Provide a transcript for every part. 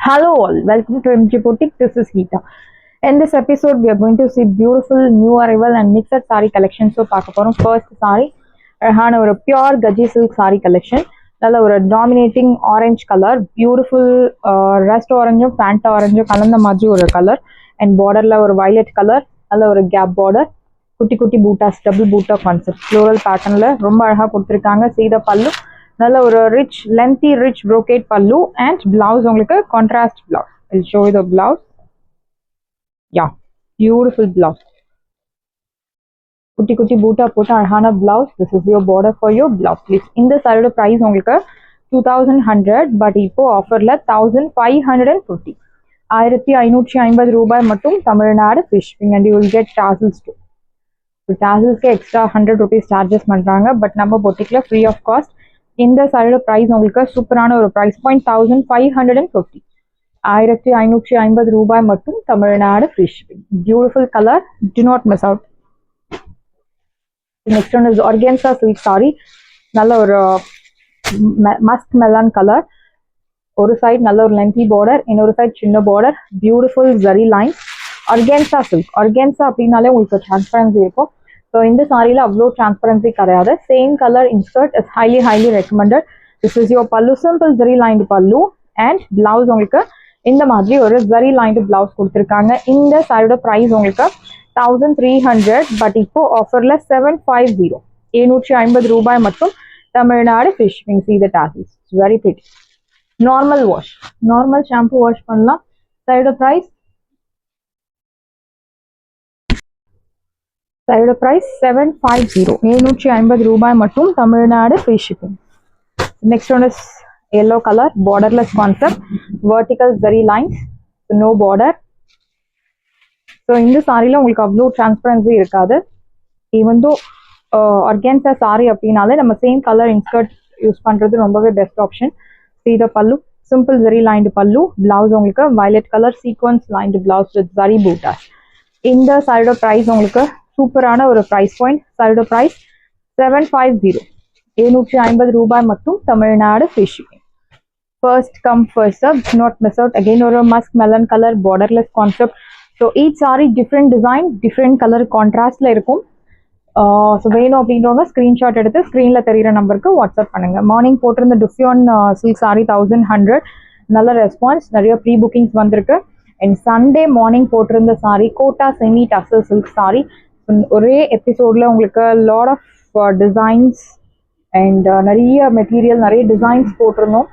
Hello all, welcome to MG Boutique. This is Geeta. In this episode, we are going to see beautiful new arrival and mixed saree collection. So, first saree, a pure Gaji silk saree collection. A dominating orange color, beautiful rust orange, Fanta orange, kalanda maju color, and border la violet color, a gap border. Kutti kutti bootas, double boota concept, floral pattern la romba அழகா கொடுத்திருக்காங்க. See the pallu, நல்ல ஒரு rich brocade pallu and blouse உங்களுக்கு contrast blouse. I'll show you the blouse. Yeah, beautiful blouse. குட்டி குட்டி பூட்டா போட்டு அழகான blouse. This is your border for your blouse. Please. இந்த சாரியோட price உங்களுக்கு 2100 பட் இப்போ ஆஃபர்ல 1550. 1550 ரூபாய் மட்டும் Tamil Nadu fishing and you will get tassels too. டாசல்ஸ்க்கு எக்ஸ்ட்ரா 100 rupees சார்ஜஸ் பண்ணுறாங்க பட் நம்ம பொட்டிக்கில் ஃப்ரீ ஆஃப் காஸ்ட். இந்த சாரியோட ப்ரைஸ் உங்களுக்கு சூப்பரான ஒரு ப்ரைஸ் பாயிண்ட் 1550. 1550 ரூபாய் மட்டும் Tamil Nadu free shipping. Beautiful colour, to not miss out. Next one is organza silk sorry. நல்ல ஒரு மஸ்க் மெலான் கலர். ஒரு சைட் நல்ல ஒரு லென்த்தி பார்டர், இன்னொரு சைட் சின்ன border, beautiful zari line. Organza silk. Organza அப்படின்னாலே உங்களுக்கு டிரான்ஸ்பரன்சி இருக்கும். ஸோ இந்த சாரியில் அவ்வளோ டிரான்ஸ்பரன்சி கிடையாது. Same colour inskirt is highly recommended. This is your pallu, simple zari lined pallu and blouse உங்களுக்கு இந்த மாதிரி ஒரு ஜரி லைன்டு பிளவுஸ் கொடுத்துருக்காங்க. இந்த சாரியோட ப்ரைஸ் உங்களுக்கு 1300 பட் இப்போ ஆஃபரில் 750. 750 ரூபாய் மட்டும் Tamil Nadu fishing. See the tassels, very pretty. Normal wash, normal shampoo wash பண்ணலாம். சாரியோட ப்ரைஸ் சாரியோட ப்ரைஸ் 750. 750 ரூபாய் மட்டும் Tamil Nadu free shipping. Next one is yellow colour, borderless concept, vertical zari lines, no border. So இந்த சாரியில் உங்களுக்கு அவ்வளோ டிரான்ஸ்பரன்சி இருக்காது. ஈவன் தோ ஆர்கன்சா சாரி அப்படின்னாலே நம்ம சேம் கலர் இன்ஸ்கர்ட் யூஸ் பண்ணுறது ரொம்பவே பெஸ்ட் ஆப்ஷன். See the பல்லு, simple zari lined pallu, blouse உங்களுக்கு violet colour sequence lined blouse with zari buttas. இந்த சாரியோட ப்ரைஸ் உங்களுக்கு சூப்பரான ஒரு ப்ரைஸ் பாயிண்ட். சாரியோட ப்ரைஸ் 750. 750 ரூபாய் மட்டும் Tamil Nadu free shipping. First come first serve, not miss out. Again ஒரு musk melon colour, borderless concept. So each sari different design, different colour கான்ட்ராஸ்டில் இருக்கும். ஸோ வேணும் அப்படின்றவங்க ஸ்க்ரீன்ஷாட் எடுத்து ஸ்க்ரீனில் தெரிகிற நம்பருக்கு வாட்ஸ்அப் பண்ணுங்கள். மார்னிங் போட்டிருந்த டிஃப்யூன் சில்க் சாரி 1100, நல்ல ரெஸ்பான்ஸ், நிறைய ப்ரீ புக்கிங்ஸ் வந்திருக்கு. அண்ட் சண்டே மார்னிங் போட்டிருந்த சாரி கோட்டா செமி டசர் சில்க் சாரி. ஒரே எபிசோடில் உங்களுக்கு லாட் ஆஃப் டிசைன்ஸ் அண்ட் நிறைய மெட்டீரியல், நிறைய டிசைன்ஸ் போட்டிருந்தோம்.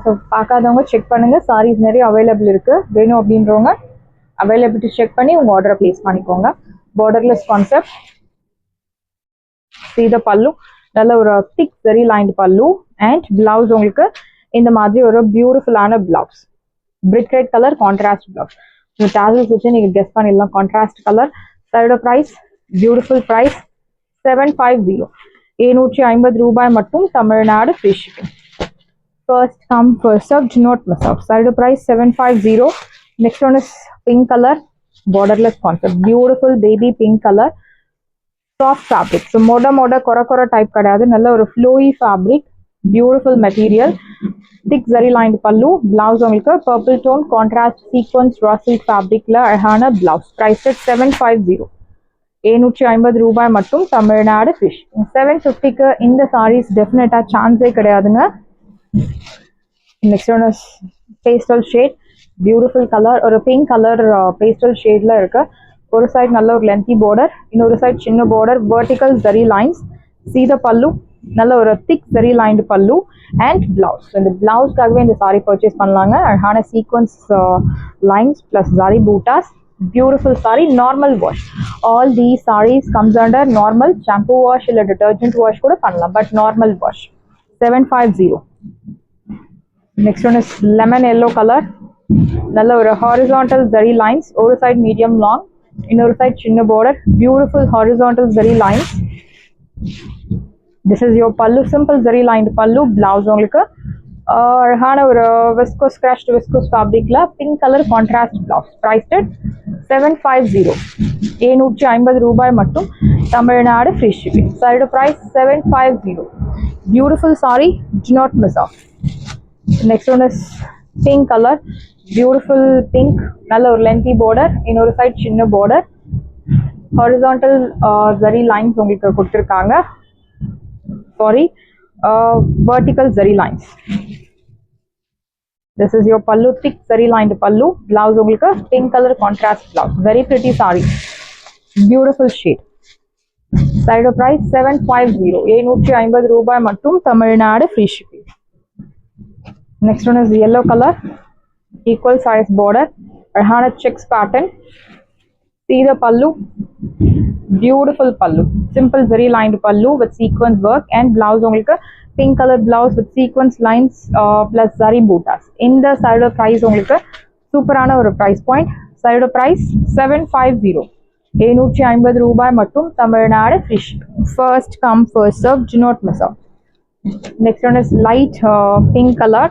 ஸோ பார்க்காதவங்க செக் பண்ணுங்கள். சாரீஸ் நிறைய அவைலபிள் இருக்குது. வேணும் அப்படின்றவங்க அவைலபிலிட்டி செக் பண்ணி உங்கள் ஆர்டரை ப்ளேஸ் பண்ணிக்கோங்க. Borderless concept. See the pallu, நல்ல ஒரு thick very lined pallu and blouse உங்களுக்கு இந்த மாதிரி ஒரு பியூட்டிஃபுல்லான blouse, brick red colour contrast blouse. இந்த டாசல்ஸ் வச்சு நீங்கள் கெஸ் பண்ணிடலாம் கான்ட்ராஸ்ட் கலர். சாரியோட ப்ரைஸ் பியூட்டிஃபுல் ப்ரைஸ் 750. 750 ரூபாய் மட்டும் Tamil Nadu free shipping. First come first serve, do not miss out. சாரியோட price 750. Next one is pink colour, borderless concept, beautiful baby pink colour, soft fabric. So மொட கொர type கிடையாது, நல்ல ஒரு flowy fabric, beautiful material, thick zari lined pallu, blouse உங்களுக்கு purple tone contrast sequins raw silk ஃபேப்ரிக்ல அழகான blouse. Price 750. 750 ரூபாய் மட்டும் தமிழ்நாடு ஃபிஷ். 750க்கு இந்த சாரீஸ் டெஃபினட்டா சான்ஸே கிடையாதுங்க. Next one pastel shade, beautiful colour, ஒரு பிங்க் கலர் பேஸ்டல் ஷேட்ல இருக்கு. ஒரு சைட் நல்ல ஒரு லென்த்தி பார்டர், இன்னொரு சைட் சின்ன border, vertical zari lines. See the pallu, நல்ல ஒரு thick zari lined pallu and blouse. இந்த பிளவுஸ்க்காகவே இந்த சாரி பர்ச்சேஸ் பண்ணலாங்க. அழகான sequence lines plus zari butas, beautiful sari. Normal wash, all the saris comes under normal. Shampoo wash இல்லை டிட்டர்ஜென்ட் வாஷ் கூட பண்ணலாம் but normal wash. 750. Next one is lemon yellow colour, நல்ல ஒரு ஹாரிசான்டல் ஜரி லைன்ஸ், ஒரு சைட் மீடியம் லாங், இன்னொரு சைட் சின்ன border, beautiful horizontal zari lines. This is your pallu, simple zari lined pallu, blouse உங்களுக்கு அழகான ஒரு விஸ்கோஸ் கிராஷ்ட் விஸ்கோஸ் ஃபேப்ரிக்ல pink colour contrast blouse. Priced 750. 750 ரூபாய் மட்டும் தமிழ்நாடு ஃப்ரீ ஷிப்பிங். சாரியோட price 750. Beautiful sari, do not miss off. Next one is pink color, beautiful pink, நல்ல ஒரு lengthy border, இன்னொரு side சின்ன border, horizontal zari lines உங்களுக்கு கொடுத்திருக்காங்க, sorry, vertical zari lines. This is your pallu, thick zari lined pallu, blouse உங்களுக்கு pink color contrast blouse, very pretty saree, beautiful shade. Side of price 750, 750 ரூபாய் மட்டும், Tamil Nadu free shipping. Next one is yellow color, equal size border, அழகான checks pattern. See the pallu, beautiful pallu, simple zari lined pallu with sequence work, and blouse உங்களுக்கு pink color blouse with sequence lines plus zari bootas. In the side of price உங்களுக்கு சூப்பரான ஒரு price point. Side of price 750, 750 ரூபாய் மட்டும், Tamil Nadu free shipping. First come first serve, do not miss out. Next one is light pink color,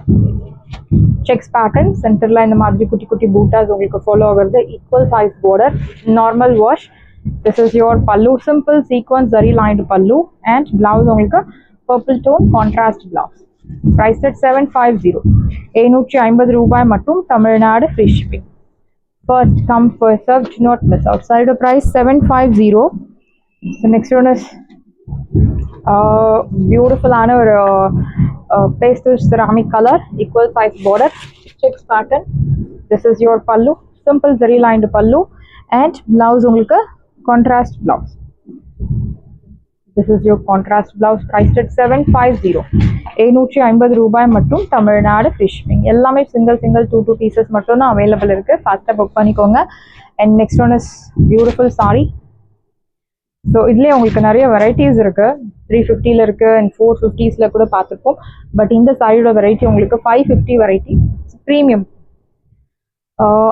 checks pattern, centerல இந்த மாதிரி குட்டி குட்டி bootas உங்களுக்கு follow ஆகுறது, equal size border, normal wash. This is your pallu, simple sequence zari lined pallu, and blouse உங்களுக்கு purple tone contrast blouse. Priced at 750, 750 ரூபாய் மட்டும், Tamil Nadu free shipping. First come first serve, do not miss out. Side of price 750. The next one is beautiful pastel ceramic color, equal size border, checks pattern. This is your pallu, simple zari lined pallu, and blouse உங்களுக்கு contrast blouse. This is your contrast blouse, priced at 750, 750 ரூபாய் மட்டும், Tamil Nadu free shipping. எல்லாமே single 2 pieces மட்டும் தான் available இருக்கு, ஃபாஸ்டா book பண்ணிக்கோங்க. And next one is beautiful saree. So இதுலேயே உங்களுக்கு நிறைய வெரைட்டிஸ் இருக்கு, 350ல இருக்கு அண்ட் 450ஸ்ல கூட பார்த்துருப்போம். பட் இந்த சாரியோட வெரைட்டி உங்களுக்கு 550 வெரைட்டி, ப்ரீமியம்.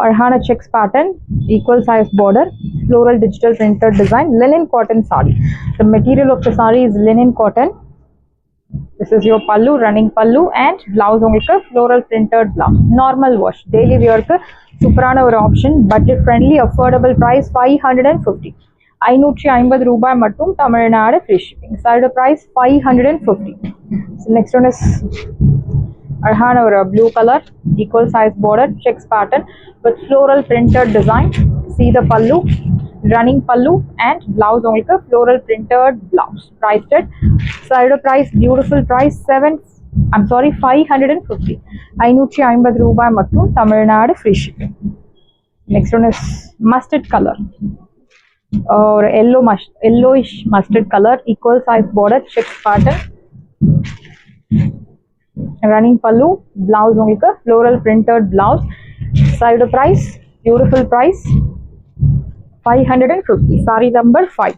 அழகான checks pattern, equal size border, floral digital printed design, linen cotton sari. The material of the sari is linen cotton. This is your pallu, running pallu, and blouse உங்களுக்கு floral printed blouse. Normal wash, daily wear க்கு சூப்பரான ஒரு option, budget friendly, affordable price 550, 550 ரூபாய் மட்டும், Tamil Nadu free shipping. Side price 550. So next one is அழகான ஒரு blue color, equal size border, checks pattern with floral printed design. See the pallu, running pallu, and blouse உங்களுக்கு floral printed blouse. Priced at side price, beautiful price 550, 550 ரூபாய் மட்டும், Tamil Nadu free shipping. Next one is mustard color, or yellowish mustard color, equal size border, checks pattern, running pallu, blouse உங்களுக்கு floral printed blouse. Side price, beautiful price 550, saree number 5.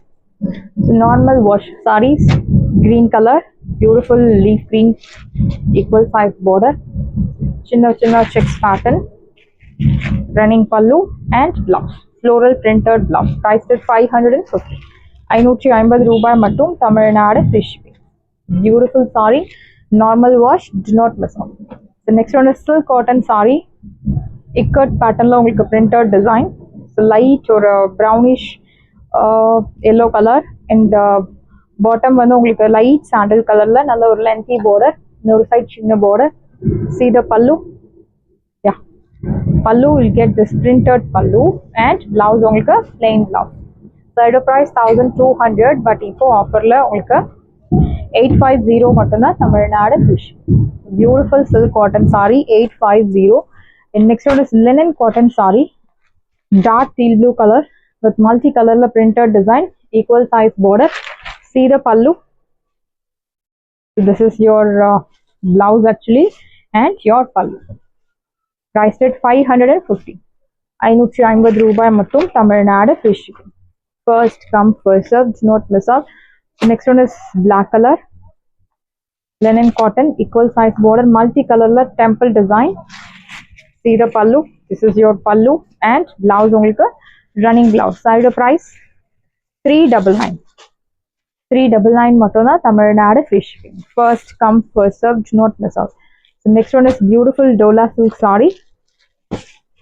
So normal wash sarees, green color, beautiful leaf green, equal size border, chinna checks pattern, running pallu, and blouse floral printed blouse. Priced at 550, 550 ரூபாய் மட்டும், Tamil Nadu free shipping. Beautiful saree, normal wash, do not miss out. The next one is silk cotton saree, ikat pattern ல உங்களுக்கு printed design. So light or brownish yellow color, and bottom வந்து உங்களுக்கு light sandal colorல நல்ல ஒரு lengthy border, இன்னொரு side சின்ன border. See the pallu, yeah, pallu will get this printed pallu, and blouse உங்களுக்கு plain blouse. Side price 1200, but இப்போ ஆஃபர்ல உங்களுக்கு 850 மட்டும் தான், Tamil Nadu free shipping. Beautiful silk cotton saree 850. And next one is linen cotton saree, dark teal blue color with multi colorல printed design, equal size border. See the pallu. So this is your blouse actually, and your pallu. Priced at 550, 550 ரூபாய் மட்டும், Tamil Nadu free shipping. First come first serve, do not miss out. Next one is black color, linen cotton, equal size border, multi colorல temple design. See the pallu. This is your pallu, and blouse உங்களுக்கு running blouse. Side price 399, 399 மட்டும் தான், Tamil Nadu free shipping. First come first serve, do not miss out. So next one is beautiful dola silk saree,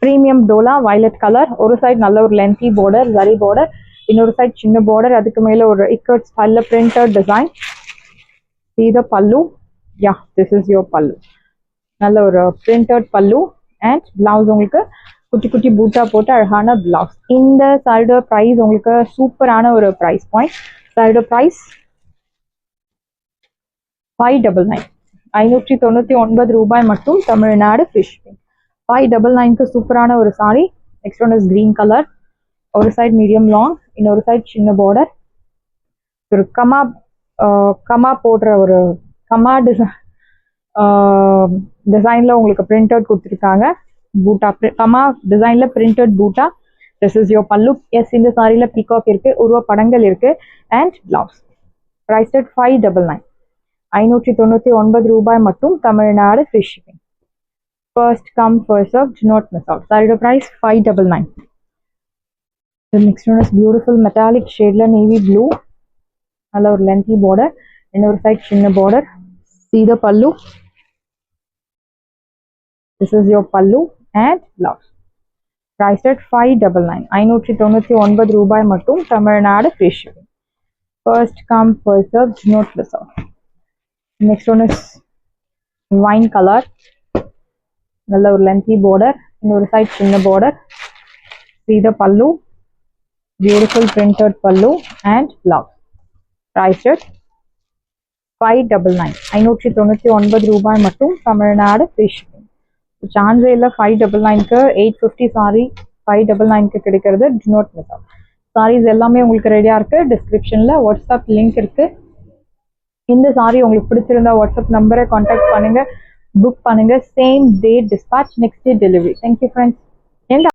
premium dola, violet color. ஒரு side நல்ல ஒரு lengthy border, zari border, இன்னொரு side சின்ன border, அதுக்கு மேல ஒரு ikat style printed design. See the pallu, yeah, this is your pallu. நல்ல ஒரு பிரிண்டட் பல்லு அண்ட் பிளவுஸ் உங்களுக்கு குட்டி குட்டி பூட்டா போட்டு அழகான பிளவுஸ். இந்த சாரியோட ப்ரைஸ் உங்களுக்கு சூப்பரான ஒரு ப்ரைஸ் பாயிண்ட். சாரியோட ப்ரைஸ் 599, 599 ரூபாய் மட்டும் தமிழ்நாடு ஃப்ரீ ஷிப்பிங். 599க்கு சூப்பரான ஒரு sorry. Next one is green colour. ஒரு சைடு மீடியம் லாங், இன்னொரு சைடு சின்ன பார்டர். ஒரு கமா போடுற ஒரு கமா டிசைன்ல உங்களுக்கு பிரிண்டட் கொடுத்துருக்காங்க. பூட்டா கமா டிசைன்ல printed Buta. This is your பல்லு. எஸ், இந்த சாரியில பீகாக் இருக்கு, உருவ படங்கள் இருக்கு அண்ட் பிளவுஸ். பிரைஸ் அட் 599, 599 ரூபாய் மட்டும் Tamil Nadu free shipping. First come first serve, do not miss out. சாரியோட price 599. The next one is beautiful metallic shadeல navy blue. நல்ல ஒரு lengthy border, இன்னொரு சைடு சின்ன border. See the pallu. This is your pallu and blouse. Priced at 599, 599 ரூபாய் மட்டும் Tamil Nadu free shipping. First come first serve, do not miss out. Next one is wine color. நல்ல ஒரு lengthy border, இன்னொரு side சின்ன border. See the pallu. Beautiful printed pallu and blouse. Priced at 599, 599 ரூபாய் மட்டும் Tamil Nadu free shipping. சான்ஸே இல்லை 599க்கு 850 சாரி 599க்கு கிடைக்கிறது. Do not miss out. Saris எல்லாமே உங்களுக்கு ரெடியாக இருக்குது. டிஸ்கிரிப்ஷனில் வாட்ஸ்அப் லிங்க் இருக்குது. இந்த சாரி உங்களுக்கு பிடிச்சிருந்தா வாட்ஸ்அப் நம்பரை கான்டாக்ட் பண்ணுங்கள், புக் பண்ணுங்கள். Same day dispatch, next day delivery. Thank you friends.